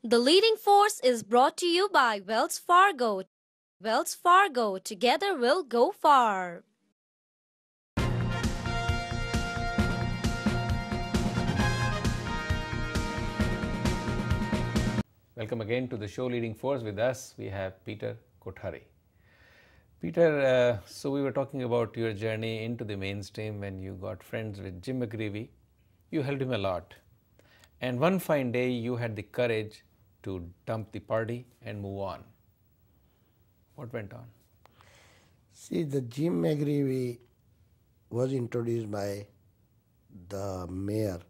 The leading force is brought to you by Wells Fargo. Wells Fargo, together we'll go far. Welcome again to the show Leading Force. With us, we have Peter Kothari. Peter, so we were talking about your journey into the mainstream when you got friends with Jim McGreevey. You helped him a lot. And one fine day, you had the courage to dump the party and move on. What went on? See, the Jim McGreevey was introduced by the mayor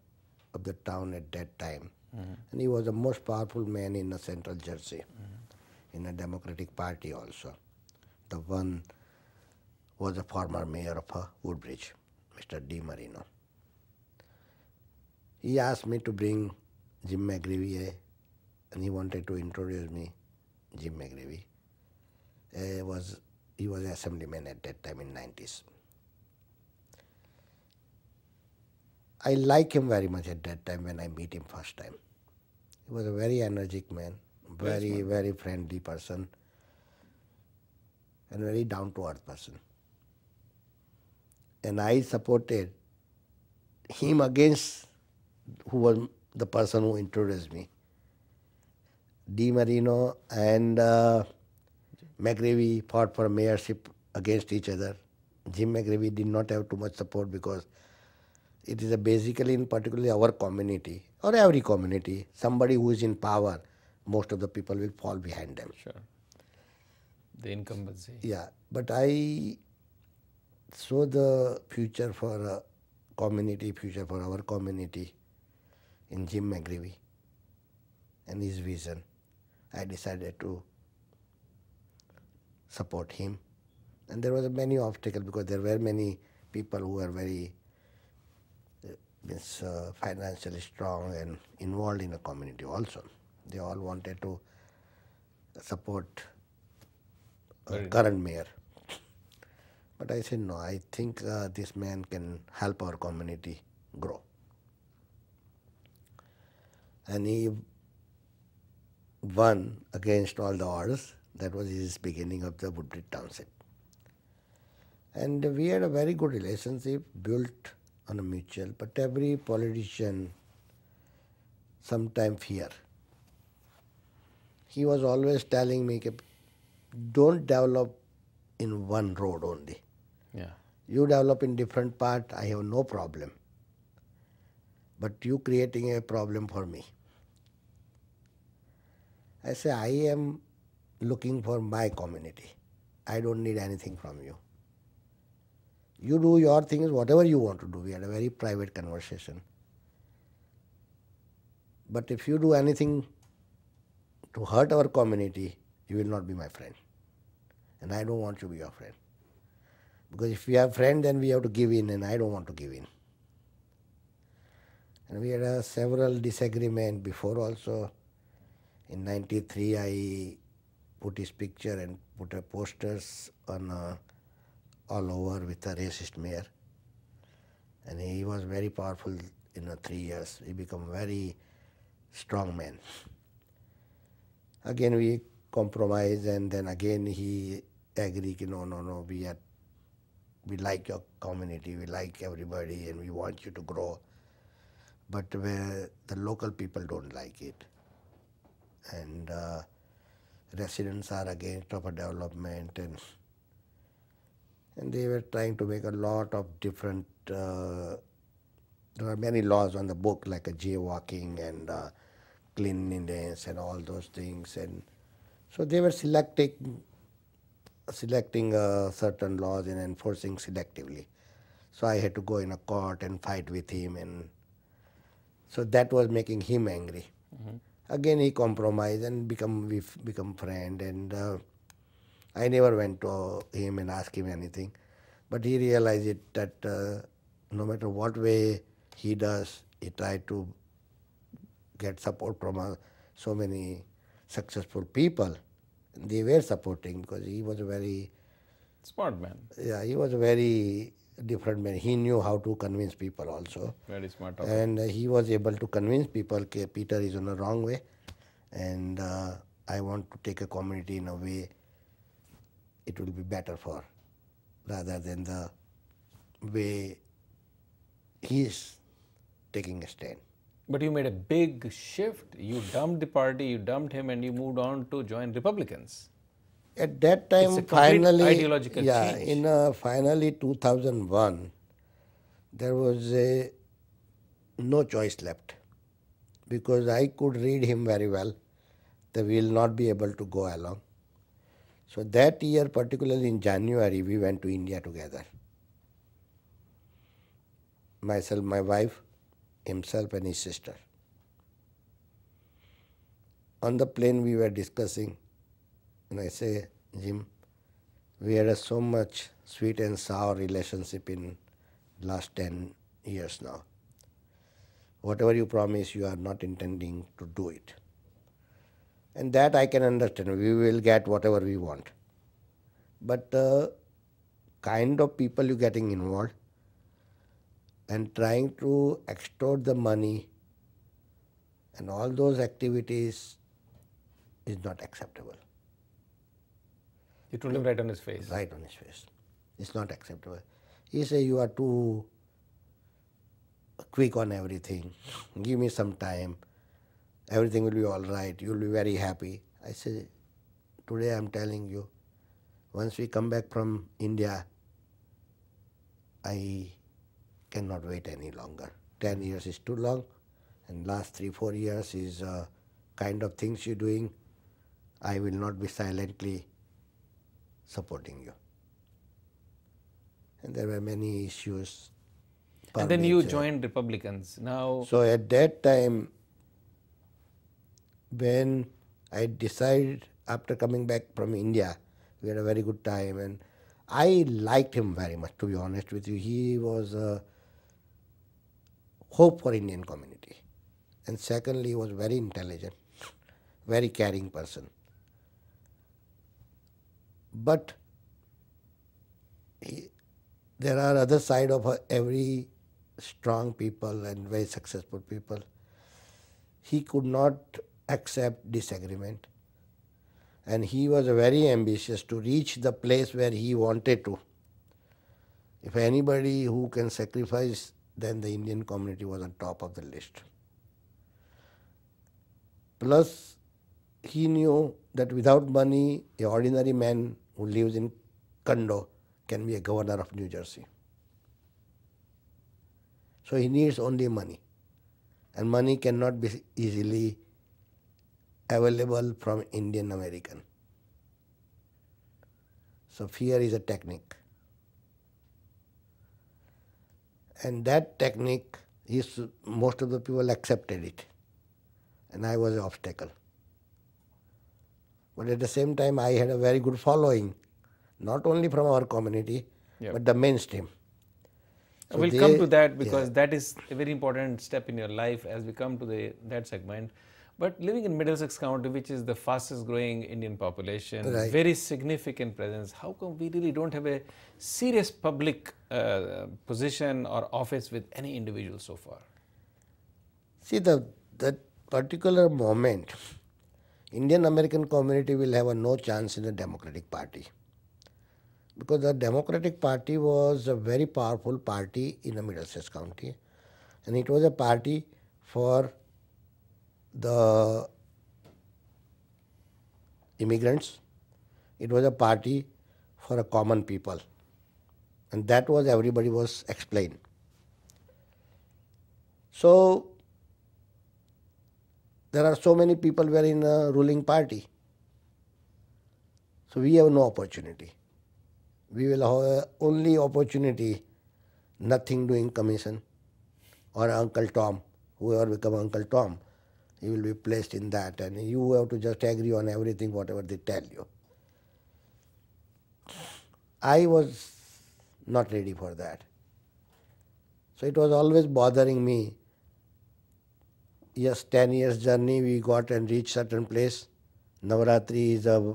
of the town at that time. And he was the most powerful man in the Central Jersey, in the Democratic Party also. The one was the former mayor of Woodbridge, Mr. DiMarino. He asked me to bring Jim McGreevey, and he wanted to introduce me, Jim McGreevey. He was assemblyman at that time in 90s. I like him very much at that time when I meet him first time. He was a very energetic man, very friendly person, and very down-to-earth person. And I supported him against who was the person who introduced me. DiMarino and McGreevey fought for mayorship against each other. Jim McGreevey did not have too much support because it is basically in particularly our community or every community, somebody who is in power, most of the people will fall behind them. Sure. The incumbency. Yeah, but I saw the future for community, future for our community in Jim McGreevey and his vision. I decided to support him. And there was many obstacles because there were many people who were very financially strong and involved in the community also. They all wanted to support current mayor. But I said, no, I think this man can help our community grow. And he won against all the odds. That was his beginning of the Woodbridge Township. And we had a very good relationship built on a mutual, but every politician sometimes fear. He was always telling me, don't develop in one road only. Yeah. You develop in different part, I have no problem. But you creating a problem for me. I say, I am looking for my community. I don't need anything from you. You do your things, whatever you want to do. We had a very private conversation. But if you do anything to hurt our community, you will not be my friend. And I don't want to be your friend. Because if we are friends, then we have to give in, and I don't want to give in. And we had several disagreements before also. In 93, I put his picture and put posters on all over with a racist mayor. And he was very powerful in 3 years. He became very strong man. Again, we compromise, and then again he agreed, no, we like your community, we like everybody, and we want you to grow. But where the local people don't like it. And residents are against of a development, and they were trying to make a lot of different, there are many laws on the book like a jaywalking and cleanliness and all those things, and so they were selecting certain laws and enforcing selectively. So I had to go in a court and fight with him, and so that was making him angry. Again, he compromised and we become friend, and I never went to him and asked him anything, but he realized that no matter what way he does, he tried to get support from so many successful people. They were supporting because he was a very Smart man. Yeah, he was a very different man. He knew how to convince people also. Very smart. And he was able to convince people that Peter is on the wrong way and I want to take a community in a way it will be better for, rather than the way he is taking a stand. But you made a big shift. You dumped the party, you dumped him, and you moved on to join Republicans. At that It's a time, complete finally, ideological yeah, change. in finally 2001, there was no choice left, because I could read him very well that we will not be able to go along. So that year, particularly in January, we went to India together. Myself, my wife, himself and his sister. On the plane we were discussing, and I say, Jim, we had so much sweet and sour relationship in last 10 years now. Whatever you promise, you are not intending to do it. And that I can understand. We will get whatever we want. But the kind of people you getting involved and trying to extort the money and all those activities is not acceptable. You told him right on his face. Right on his face. It's not acceptable. He said, you are too quick on everything. Give me some time. Everything will be all right. You will be very happy. I said, today I am telling you, once we come back from India, I cannot wait any longer. 10 years is too long, and last 3-4 years is kind of things you're doing. I will not be silently supporting you. And there were many issues. And then you joined Republicans. Now, So at that time, when I decided, after coming back from India, we had a very good time, and I liked him very much, to be honest with you. He was a hope for Indian community. And secondly, he was very intelligent, very caring person. But there are other side of every strong people and very successful people. He could not accept disagreement, and he was very ambitious to reach the place where he wanted to. If anybody who can sacrifice, then the Indian community was on top of the list. Plus, he knew that without money, an ordinary man who lives in condo can be a governor of New Jersey. So he needs only money, and money cannot be easily available from Indian American. So fear is a technique. And that technique, most of the people accepted it, and I was an obstacle. But at the same time, I had a very good following, not only from our community, but the mainstream. So we'll come to that, because that is a very important step in your life as we come to that segment. But living in Middlesex County, which is the fastest growing Indian population, very significant presence, how come we really don't have a serious public position or office with any individual so far? See, that particular moment, Indian American community will have no chance in the Democratic Party, because the Democratic Party was a very powerful party in the Middlesex County, and it was a party for the immigrants. It was a party for a common people, and that was everybody was explained. So there are so many people who are in a ruling party, so we have no opportunity. We will have only opportunity, nothing doing commission, or Uncle Tom, whoever become Uncle Tom, he will be placed in that, and you have to just agree on everything, whatever they tell you. I was not ready for that. So it was always bothering me. Yes, 10 years journey we got and reached certain place. Navaratri is a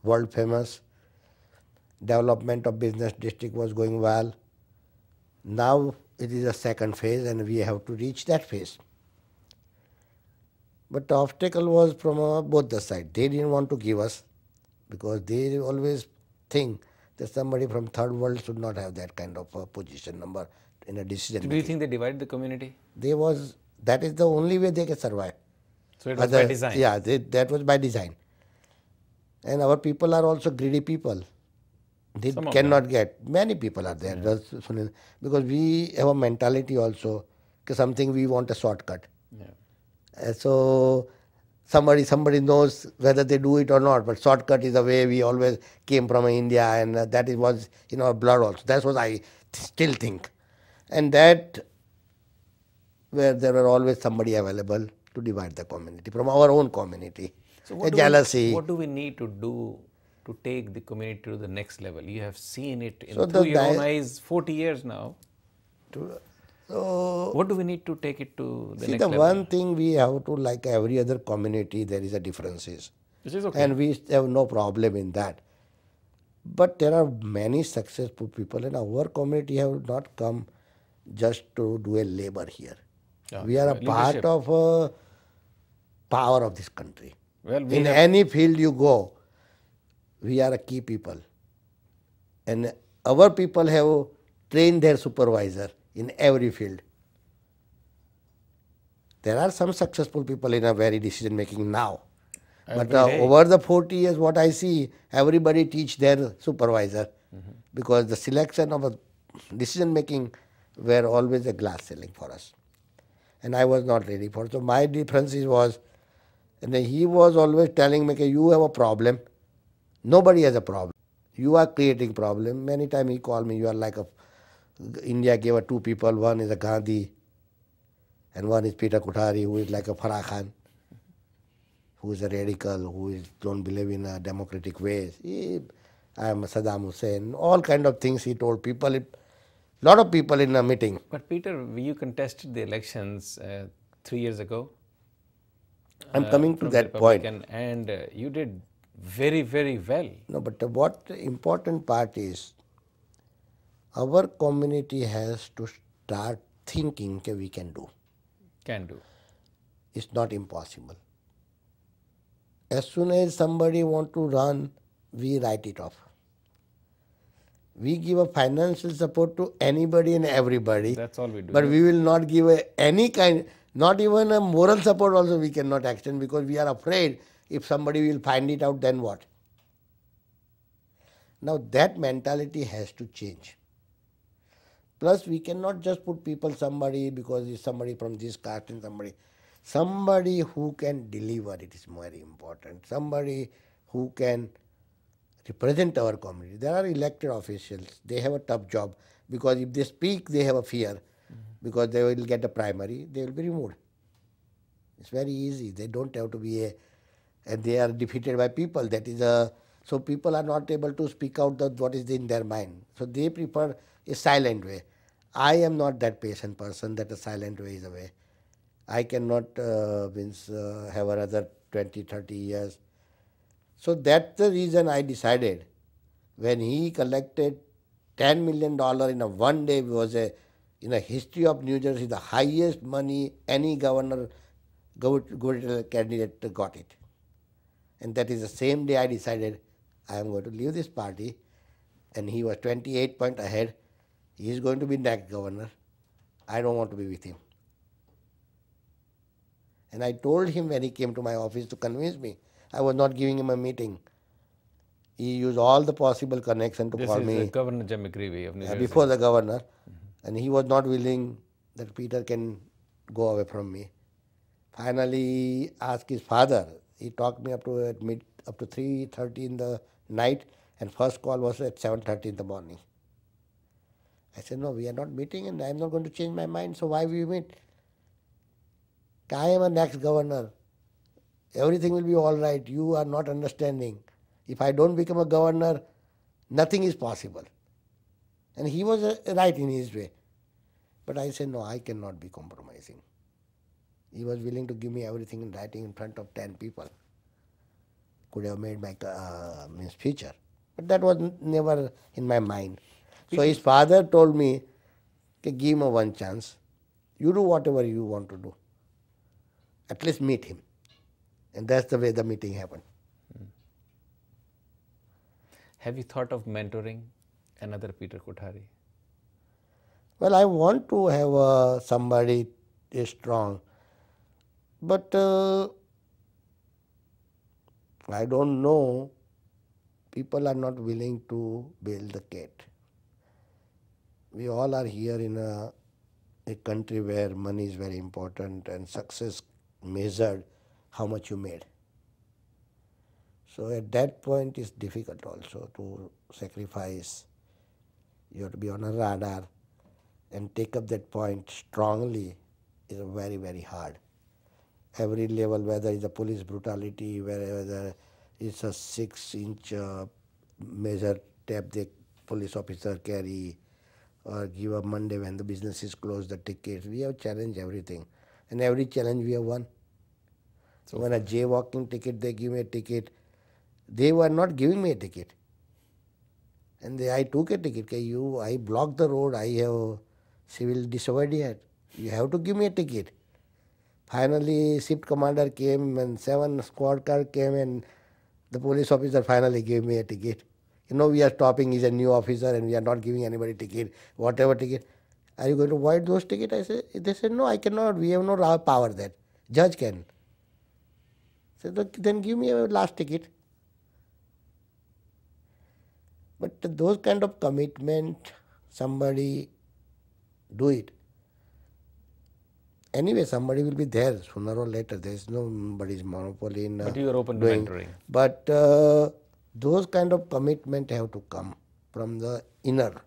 world famous. Development of business district was going well. Now it is a second phase, and we have to reach that phase. But the obstacle was from both the sides. They didn't want to give us because they always think that somebody from third world should not have that kind of position number in a decision Do you making. think they divide the community? That is the only way they can survive. So it was by design. Yeah, that was by design. And our people are also greedy people. They Some of cannot get. Many people are there. Because we have a mentality also, something we want a shortcut. Yeah. So somebody knows whether they do it or not, but shortcut is the way we always came from India, and was in our blood also. That's what I still think. And that where there were always somebody available to divide the community from our own community. So A jealousy. what do we need to do to take the community to the next level? You have seen it So through the your own eyes 40 years now. So What do we need to take it to the see, next the level? one thing we have to, like every other community, there is a differences. Which is okay. And we have no problem in that. But there are many successful people, and our community have not come just to do a labor here. Yeah, We are a leadership. part of a power of this country. Well, we In have- any field you go, we are a key people. And our people have trained their supervisor in every field. There are some successful people in a very decision making now. But Every day. over the 40 years, what I see, everybody teach their supervisor because the selection of a decision making were always a glass ceiling for us. And I was not ready for it. So my difference was, and he was always telling me, you have a problem. Nobody has a problem. You are creating problem. Many times he called me, you are like India gave a two people. One is a Gandhi and one is Peter Kothari, who is like a Farah Khan, who is a radical, who don't believe in democratic ways. I am Saddam Hussein. All kind of things he told people. Lot of people in a meeting. But Peter, you contested the elections 3 years ago. I'm coming to from that the point. Republican, and you did very, very well. No, but what the important part is, our community has to start thinking that we can do. Can do. It's not impossible. As soon as somebody want to run, we write it off. We give a financial support to anybody and everybody. That's all we do. But we will not give any kind, not even a moral support also we cannot extend because we are afraid if somebody will find it out, then what? Now that mentality has to change. Plus we cannot just put people somebody because it's somebody from this caste and somebody who can deliver, it is very important. Somebody who can represent our community. There are elected officials, they have a tough job because if they speak, they have a fear because they will get a primary, they will be removed. It's very easy. They don't have to be and they are defeated by people. That is so people are not able to speak out what is in their mind. So they prefer a silent way. I am not that patient person that a silent way is a way. I cannot have another 20, 30 years. So that's the reason I decided when he collected $10 million in a one day was in a history of New Jersey, the highest money any governor candidate got it. And that is the same day I decided I am going to leave this party, and he was 28 points ahead. He is going to be next governor. I don't want to be with him. And I told him when he came to my office to convince me, I was not giving him a meeting. He used all the possible connection to This call is me Governor Jim McGreevey of New Jersey. before the governor, and he was not willing that Peter can go away from me. Finally, he asked his father. He talked me up to 3:30 in the night, and first call was at 7:30 in the morning. I said, no, we are not meeting, and I am not going to change my mind, so why we meet? I am a next governor. Everything will be all right. You are not understanding. If I don't become a governor, nothing is possible. And he was right in his way. But I said, no, I cannot be compromising. He was willing to give me everything in writing in front of 10 people. Could have made my future. But that was never in my mind. So his father told me, give him one chance. You do whatever you want to do. At least meet him. And that's the way the meeting happened. Have you thought of mentoring another Peter Kothari? Well, I want to have somebody strong, but I don't know. People are not willing to build the kit. We all are here in a country where money is very important and success measured how much you made. So at that point, it's difficult also to sacrifice. You have to be on a radar and take up that point strongly is very, very hard. Every level, whether it's a police brutality, whether it's a 6-inch measure tape the police officer carry, or give up Monday when the business is closed, the tickets. We have challenged everything. And every challenge we have won. So when a jaywalking ticket, they give me a ticket. They were not giving me a ticket. And I took a ticket. Okay, I blocked the road. I have civil disobedience. You have to give me a ticket. Finally, shift commander came and 7 squad car came and the police officer finally gave me a ticket. We are stopping, he's a new officer and we are not giving anybody ticket, whatever ticket. Are you going to void those tickets? They said, no, I cannot. We have no power that. Judge can. I said, then give me a last ticket. But those kind of commitment, somebody do it. Anyway, somebody will be there sooner or later. There is nobody's monopoly in But you are open to mentoring. But those kind of commitment have to come from the inner.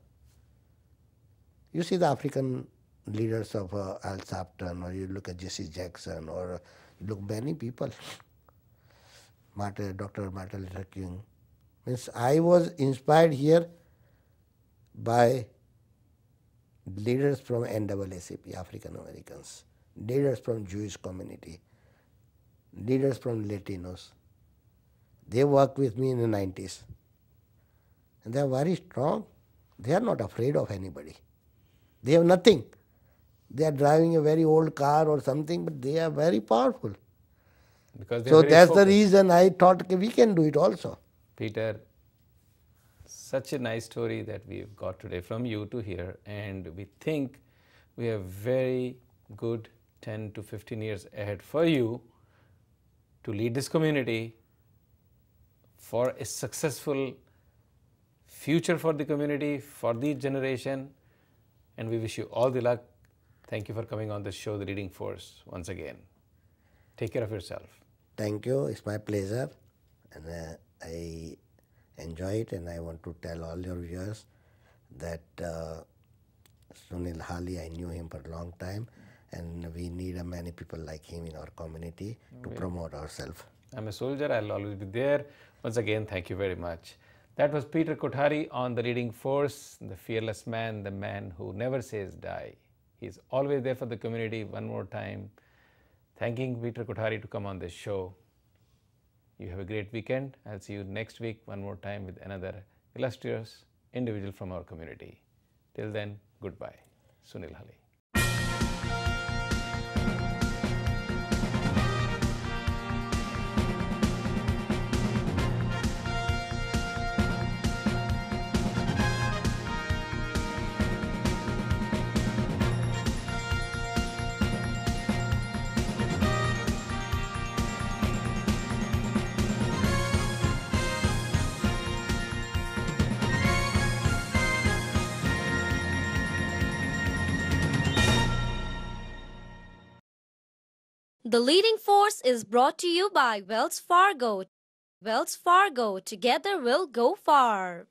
You see the African leaders of Al Sharpton, or you look at Jesse Jackson, or you look many people, Dr. Martin Luther King. Means I was inspired here by leaders from NAACP, African Americans, leaders from Jewish community, leaders from Latinos. They worked with me in the 90s. And they are very strong. They are not afraid of anybody. They have nothing. They are driving a very old car or something, but they are very powerful. Because so that's focused. The reason I thought we can do it also. Peter, such a nice story that we've got today from you to hear, and we think we have very good 10 to 15 years ahead for you to lead this community for a successful future for the community, for the generation, and we wish you all the luck. Thank you for coming on the show, The Leading Force, once again. Take care of yourself. Thank you. It's my pleasure, and I enjoy it, and I want to tell all your viewers that Sunil Hali, I knew him for a long time, and we need many people like him in our community to promote ourselves. I'm a soldier. I'll always be there. Once again, thank you very much. That was Peter Kothari on The Leading Force, the fearless man, the man who never says die. He's always there for the community. One more time, thanking Peter Kothari to come on this show. You have a great weekend. I'll see you next week one more time with another illustrious individual from our community. Till then, goodbye. Sunil Hali. The Leading Force is brought to you by Wells Fargo. Wells Fargo, together we'll go far.